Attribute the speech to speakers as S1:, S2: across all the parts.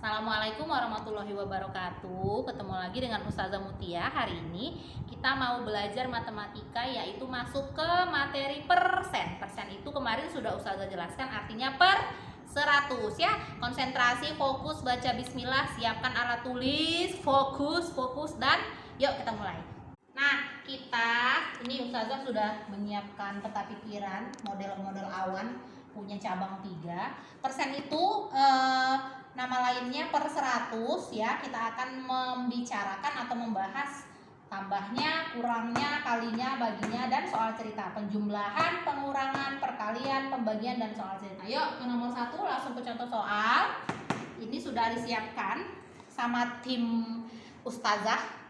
S1: Assalamualaikum warahmatullahi wabarakatuh. Ketemu lagi dengan Ustazah Mutia. Hari ini kita mau belajar matematika, yaitu masuk ke materi persen. Persen itu kemarin sudah Ustazah jelaskan artinya per 100 ya. Konsentrasi, fokus, baca bismillah, siapkan alat tulis, fokus dan yuk kita mulai. Nah, ini Ustazah sudah menyiapkan peta pikiran, model-model awan, punya cabang 3. Persen itu nama lainnya per 100 ya. Kita akan membicarakan atau membahas tambahnya, kurangnya, kalinya, baginya, dan soal cerita. Penjumlahan, pengurangan, perkalian, pembagian, dan soal cerita. Yuk ke nomor 1, langsung ke contoh soal. Ini sudah disiapkan sama tim Ustazah.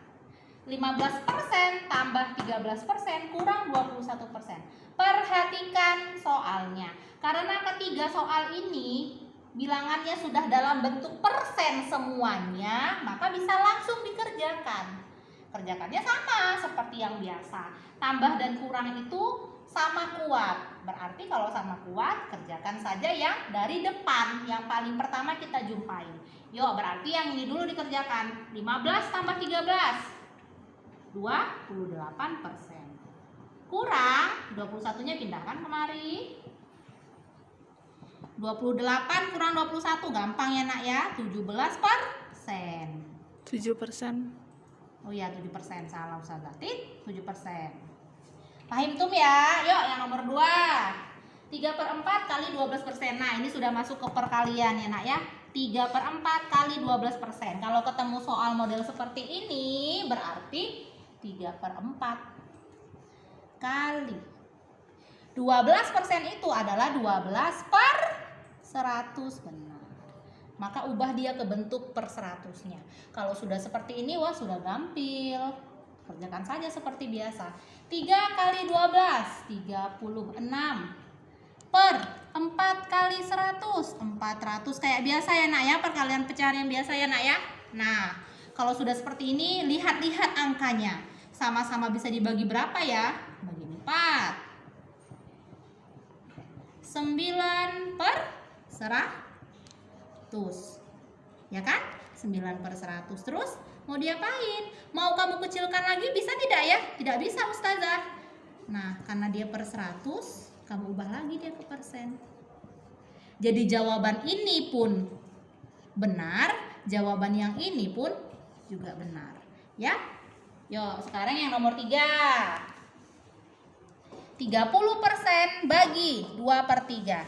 S1: 15% tambah 13% kurang 21%. Perhatikan soalnya. Karena ketiga soal ini bilangannya sudah dalam bentuk persen semuanya, maka bisa langsung dikerjakan. Kerjakannya sama seperti yang biasa. Tambah dan kurang itu sama kuat. Berarti kalau sama kuat, kerjakan saja yang dari depan. Yang paling pertama kita jumpai. Yuk, berarti yang ini dulu dikerjakan. 15 tambah 13. 28%. Kurang 21-nya pindahkan kemari. 28 kurang 21 gampang ya nak ya, 17%.
S2: 7%.
S1: Oh iya 7%, salah Ustazah. 7%. Paham tum ya? Yuk yang nomor 2. 3/4 kali 12%. Nah, ini sudah masuk ke perkalian ya nak ya. 3/4 kali 12%. Kalau ketemu soal model seperti ini berarti 3/4 kali 12% itu adalah 12/100, benar. Maka ubah dia ke bentuk per 100-nya. Kalau sudah seperti ini, wah sudah gampil. Kerjakan saja seperti biasa. 3 kali 12, 36. Per 4 kali 100, 400. Kayak biasa ya nak ya, perkalian pecahan yang biasa ya nak ya. Nah, kalau sudah seperti ini, lihat-lihat angkanya. Sama-sama bisa dibagi berapa ya? Bagi 4. 9/100. Ya kan? 9/100. Terus mau diapain? Mau kamu kecilkan lagi bisa tidak ya? Tidak bisa Ustazah. Nah, karena dia per 100, kamu ubah lagi dia ke persen. Jadi jawaban ini pun benar, jawaban yang ini pun juga benar. Ya? Yuk, sekarang yang nomor 3. 30% bagi 2/3.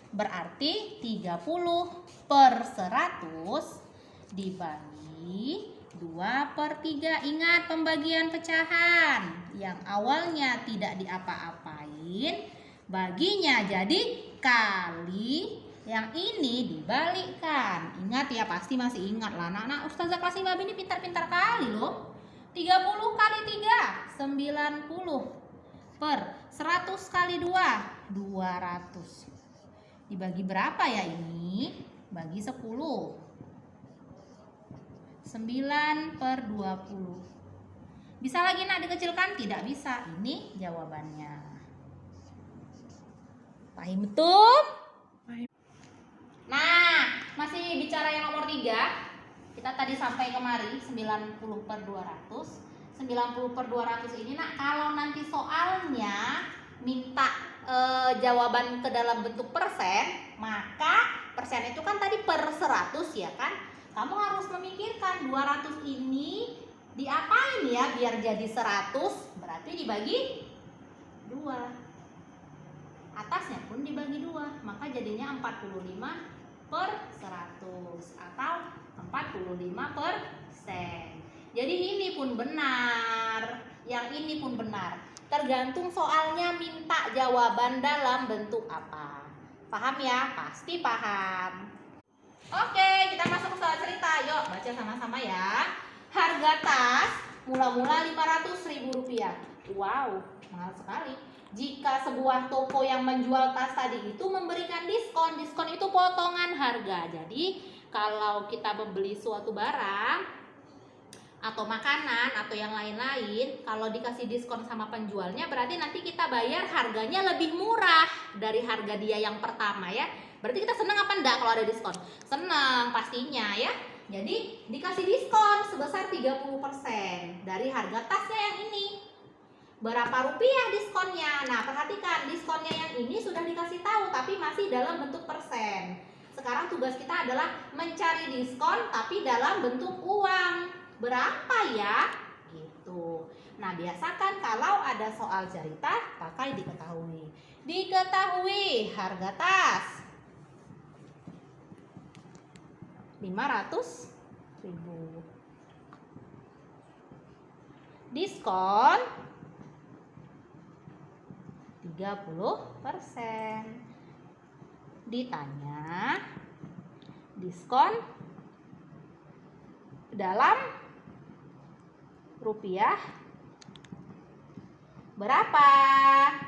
S1: Berarti 30/100 dibagi 2/3. Ingat pembagian pecahan. Yang awalnya tidak diapa-apain, baginya jadi kali. Yang ini dibalikkan. Ingat ya, pasti masih ingat lah anak-anak. Ustazah kelas 5 ini pintar-pintar kali loh. 30 kali 3, 90. Per 100 kali 2, 200. Dibagi berapa ya ini? Bagi 10. 9/20. Bisa lagi nak dikecilkan? Tidak bisa. Ini jawabannya. Paham betul? Nah, masih bicara yang nomor 3. Kita tadi sampai kemari 90/200. 90/200 ini nak, kalau nanti soalnya minta jawaban ke dalam bentuk persen, maka persen itu kan tadi per 100 ya kan. Kamu harus memikirkan 200 ini diapain ya biar jadi 100, berarti dibagi 2. Atasnya pun dibagi 2, maka jadinya 45/100 atau 45%. Jadi ini pun benar, yang ini pun benar. Tergantung soalnya minta jawaban dalam bentuk apa. Paham ya? Pasti paham. Oke, kita masuk ke soal cerita. Yuk, baca sama-sama ya. Harga tas mula-mula Rp500.000. Wow, mahal sekali. Jika sebuah toko yang menjual tas tadi itu memberikan diskon, diskon itu potongan harga. Jadi, kalau kita membeli suatu barang, atau makanan atau yang lain-lain, kalau dikasih diskon sama penjualnya berarti nanti kita bayar harganya lebih murah dari harga dia yang pertama ya. Berarti kita senang apa enggak kalau ada diskon? Senang pastinya ya. Jadi dikasih diskon sebesar 30% dari harga tasnya yang ini. Berapa rupiah diskonnya? Nah, perhatikan, diskonnya yang ini sudah dikasih tahu tapi masih dalam bentuk persen. Sekarang tugas kita adalah mencari diskon tapi dalam bentuk uang. Berapa ya? Gitu. Nah, biasakan kalau ada soal cerita pakai diketahui. Diketahui harga tas 500.000. Diskon 30%. Ditanya diskon dalam rupiah berapa?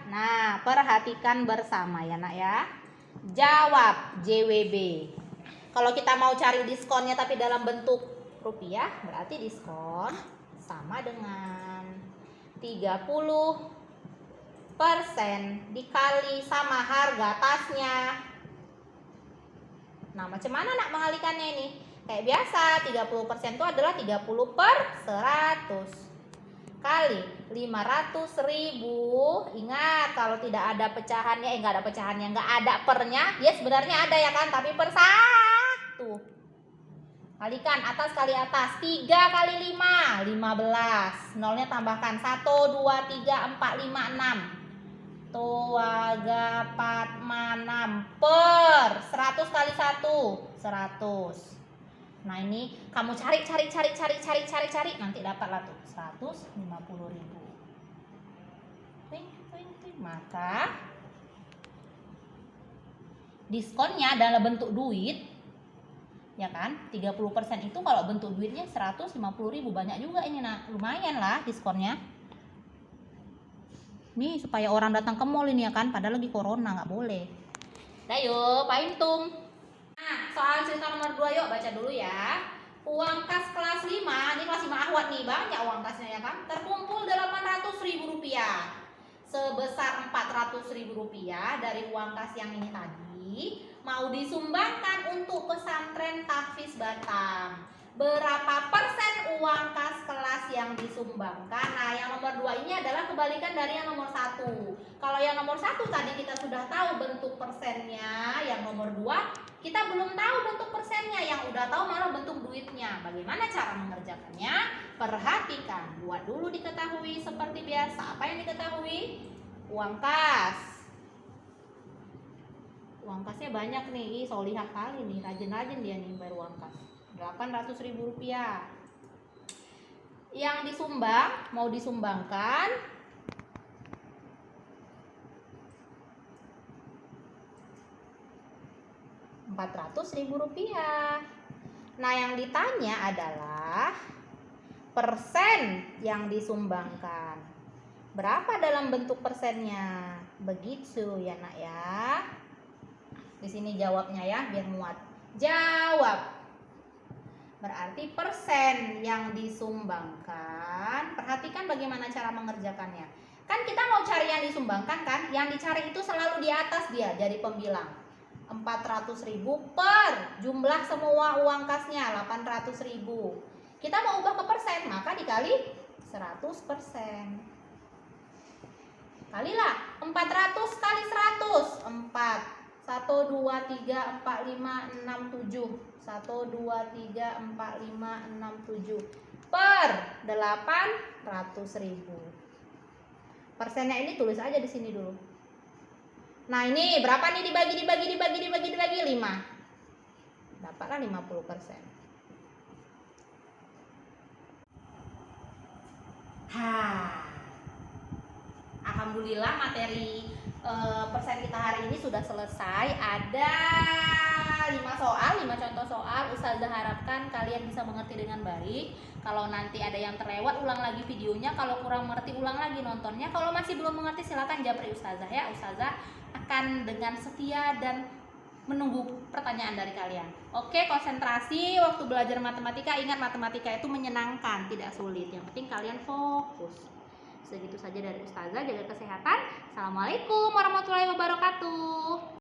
S1: Nah, perhatikan bersama ya nak ya. Jawab JWB. Kalau kita mau cari diskonnya tapi dalam bentuk rupiah, berarti diskon sama dengan 30% dikali sama harga tasnya. Nah, macam mana nak mengalikannya ini? Kayak biasa, 30% itu adalah 30/100 kali 500.000. Ingat, kalau tidak ada pecahannya, nggak ada pecahannya, nggak ada pernya, ya sebenarnya ada ya kan, tapi per 1. Kalikan atas kali atas, 3 kali 5, 15. Nolnya tambahkan 1, 2, 3, 4, 5, 6. Tuaga 4, 6 per 100 kali 1, 100. Nah, ini kamu cari nanti dapatlah tuh 150.000. Maka diskonnya dalam bentuk duit ya kan, 30% itu kalau bentuk duitnya 150.000, banyak juga ini nah, lumayan lah diskonnya. Nih supaya orang datang ke mall ini ya kan, padahal lagi corona nggak boleh. Ayo, paintung. Nah, soal cerita nomor 2 yuk baca dulu ya. Uang kas kelas 5, ini kelas 5 Ahwat nih, banyak uang kasnya ya kan. Terkumpul 800.000 rupiah. Sebesar 400.000 rupiah dari uang kas yang ini tadi mau disumbangkan untuk pesantren Tahfiz Batam. Berapa persen uang kas kelas yang disumbangkan? Nah, yang nomor 2 ini adalah kebalikan dari yang nomor 1. Kalau yang nomor 1 tadi kita sudah tahu bentuk persennya, yang nomor 2 kita belum tahu bentuk persennya, yang udah tahu malah bentuk duitnya. Bagaimana cara mengerjakannya? Perhatikan, buat dulu diketahui seperti biasa. Apa yang diketahui? Uang kas. Uang kasnya banyak nih, solihah kali nih, rajin-rajin dia nih bayar uang kas. 800.000 rupiah. Yang disumbang, mau disumbangkan 400.000 rupiah. Nah, yang ditanya adalah persen yang disumbangkan. Berapa dalam bentuk persennya? Begitu ya nak ya. Di sini jawabnya ya, biar muat. Jawab. Berarti persen yang disumbangkan. Perhatikan bagaimana cara mengerjakannya. Kan kita mau cari yang disumbangkan kan? Yang dicari itu selalu di atas dia jadi pembilang. 400.000 per jumlah semua uang kasnya 800.000. Kita mau ubah ke persen, maka dikali 100%. Kalilah 400 kali 100, 4. 1, 2, 3, 4, 5, 6, 7. 1, 2, 3, 4, 5, 6, 7 per 800.000. Persennya ini tulis aja di sini dulu. Nah, ini berapa nih dibagi 5. Dapatlah 50%. Alhamdulillah materi persen kita hari ini sudah selesai. Ada 5 contoh soal. Ustazah harapkan kalian bisa mengerti dengan baik. Kalau nanti ada yang terlewat, ulang lagi videonya. Kalau kurang mengerti, ulang lagi nontonnya. Kalau masih belum mengerti, silakan japri Ustazah ya. Ustazah akan dengan setia dan menunggu pertanyaan dari kalian. Oke, konsentrasi waktu belajar matematika. Ingat, matematika itu menyenangkan, tidak sulit. Yang penting kalian fokus. Segitu saja dari Ustazah. Jaga kesehatan. Assalamualaikum warahmatullahi wabarakatuh.